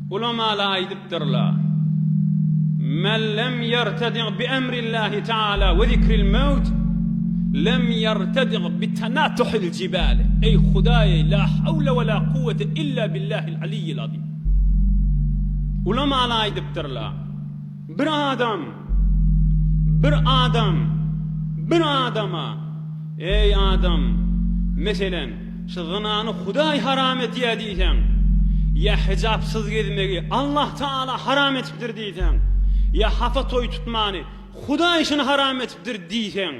Ulamalar aýdypdyrlar. Men lem yertadi' bi emrillahi taala ve zikril mevt lem yertadi' bi tanatuhil jibal. Ey Hudaýa la havle ve la kuvvete illa billahil aliyyil azim. Ulamalar aýdypdyrlar. Bir adama ey adam meselen şu zınanı Hudaý haram etýär diýsen, ya hicapsız gezmegi Allah Taala haram etipdir diýsen, ya hafa toy tutmany Hudaý şunu haram etipdir diýsen,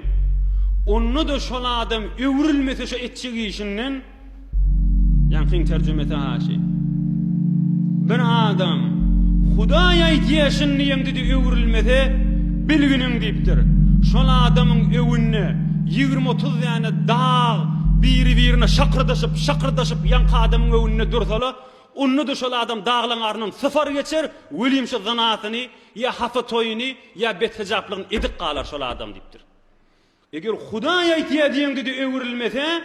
onu da şol adam öwrülmese şu etçigi işinden ýankyň terjemesi haşy. Bir adam Hudaý aýtýaşyny ýemdi öwrülmese bilginiň diýipdir. Şol adamyň öwünne 20-30 ýany dağ biri-birine şakırdaşıp ýanky adamyň öwünne dursala, onu da şol adam dağlaň aryndan sıfar geçer, welin şu zanatyny ya hafa toyuny ya betejaplygyny edik galar şol adam diýipdir. Eger Hudaý aýtýar diýeňdi öwrülmese,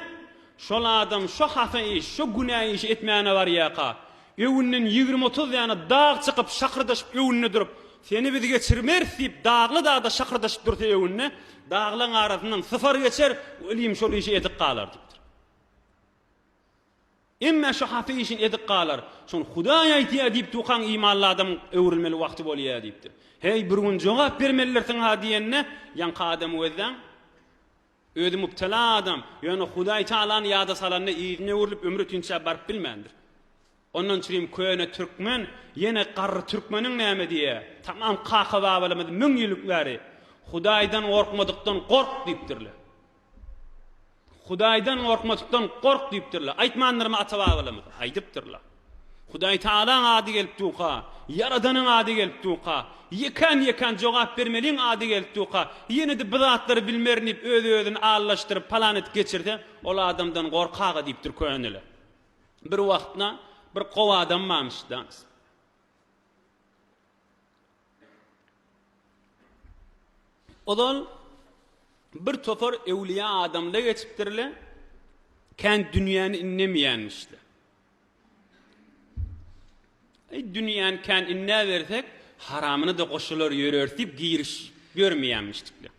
şol adam şu hafa iş, şu günah iş etmäne bar ýaqa. Öwünden 20-30 ýany dağ çykyp şakırdaşyp öwünne durup, seni bizi geçirmers diýip dağly dağda şakırdaşyp dursa öwünne, dağlaň arasyndan sıfar geçer, welin şol işi edik galar diýipdir. Emme şu hafa işin edik galar, şol Hudaý aýtýar diýip tuğan imanly adam öwrülmeli wagty bolýar diýipdir. Hey bir gün jogap bermelilersiň ha diýenne, ýanky adam özden öýdi mubtala adam, ýöne Hudaý Taalany ýada salanyny iýine öwrülip ömrü tünçe baryp bilmendir. Ondan çyrim köýne türkmen, ýene garry türkmeniň näme diýe, tamam qaqa babalamady 1000 ýyllyklary Hudaýdan gorkmadykdan gork diýipdirler. Hudaýdan gorkmadykdan gork diýipdirler. Aýtmanlarmy atababalamady, aýdypdyrlar. Hudaý Taalaň ady gelip tuqa, Yaradanyň ady gelip tuqa, yekan jogap bermeliň ady gelip tuqa. Ýene de bizatlary bilmernip öz-özüni allaşdyryp planet geçirdi, ol adamdan gorkaga diýipdir köýneli. Bir wagtna bir gowa adam mamşda. Odal bir topar ewliya adamla geçipdirle, kän dünýäni innemeýänmişdi. Dünýäni kän inne bersek, haramyny da goşular ýörer diýip giriş görmeýänmişdikler.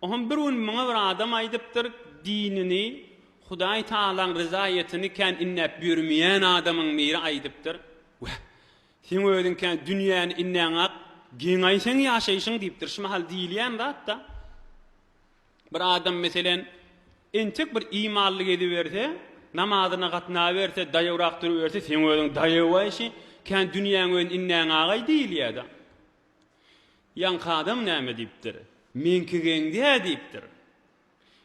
Ohan bir gün maňa bir adam aýdypdyr, dinini, Hudaý Taalaň ryzaýatyny kän innep ýörmeýän adamyň biri aýdypdyr. Sen öýdün kän dünýäni inneňä giň aýsaň ýaşaýsyň diýipdir. Şu mahal diýilýän da. Bir adam meselen entek bir imanly ediberse, namazyna gatna berse, daýawrak durberse, sen öýdün daýawaýsy, kän dünýäni inneňä agy diýilýär da. Ýanky adam näme diýipdir? Menki geňdi diýipdir.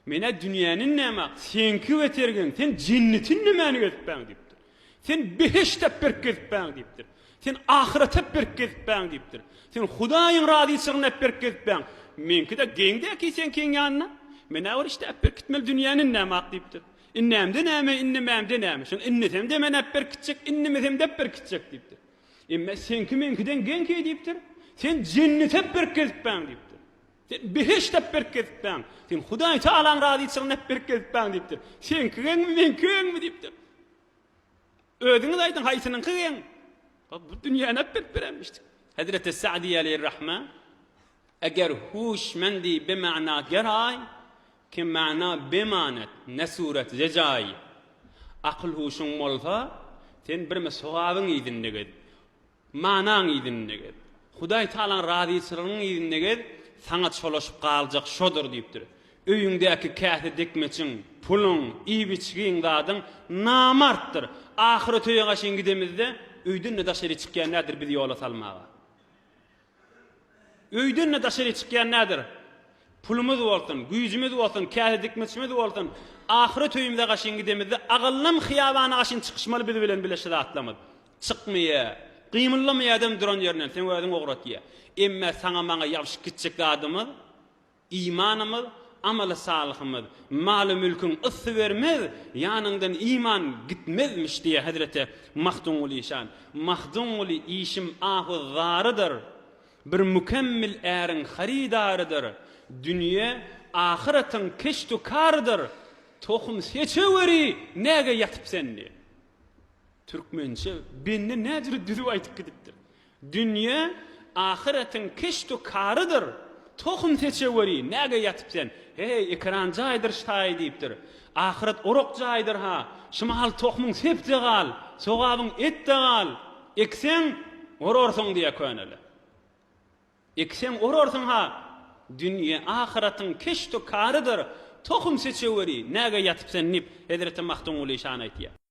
Mene dünýäniň näme? Senki wetergen, sen jinnitin nämäni getpäň diýipdir. Sen beheşte perketpäň diýipdir. Sen ahirete perketpäň diýipdir. Sen Hudaýyň razyçylygyna perketpäň. Menki de geňde ki sen keň ýanyna. Mene ol işte perketmel dünýäniň näme diýipdir. Innemde näme, innememde näme? Şol innetem de mene perketjek, innemesem de perketjek diýipdir. Emme senki menkiden geňki diýipdir. Sen jinnite perketpäň diýipdir. Sen beheşte perketpäň. Sen Hudaý Taalaň razyçylygyna perketpäň diýipdir. Sen kiňmi men kiňmi diýipdir. Ödüňiz aýdyn haýsynyň kiň? Bu dünýäni perketbermişdik. Hazreti Sa'di aleyhirrahman eger huşmendi be ma'na geray ki ma'na bemanet ne suret zecay akıl huşun bolsa sen bir mesogabyň ýdindigid ma'naň ýdindigid Hudaý Taalaň razyçylygynyň ýdindigid sana çoluşup galjak şodur diýipdir. Öýüňdäki kähte dekmeçiň, puluň, iýbiçigiň zadyň namartdyr. Ahiret öýüne gaşyn gidemizde öýden daşary çykýan nädir bizi ýola salmaga. Öýden daşary çykýan nädir? Pulumuz bolsun, güýjimiz bolsun, kähte dekmeçimiz bolsun. Ahiret öýünde gaşyn gidemizde agyllam hyýabana gaşyn çykyşmaly bizi bilen bileşi atlamady. Çykmaýa, gymylamaýa adam duran ýerden sen özüň ogratýa. Emme sana maňa ýaşyk gitjek adamyz, imanymyz, amaly salihimiz, maly mülküň ysy bermez, ýanyňdan iman gitmezmiş diýe Hazreti Mahdum ul İşan. Mahdum ul işim ahu zarydyr. Bir mükemmel äriň haridarydyr. Dünýe ahiretin keştukardyr. Tohum seçeweri näge ýatyp senni. Türkmençe benne nädir düzüp aýtyp gidipdir. Dünýä ahiretin keştu karıdır. Tohum seçeweri näge ýatyp sen? Hey, ekran jaýdyr şaý diýipdir. Ahiret orok jaýdyr ha. Şumal tohumyň sepde gal, sogabyň etde gal. Eksen ororsun diýe köneli. Eksen ororsun ha. Dünýä ahiretin keştu karıdır. Tohum seçeweri näge ýatyp sen nip Hazreti Mahtum Uly şan aýtýar.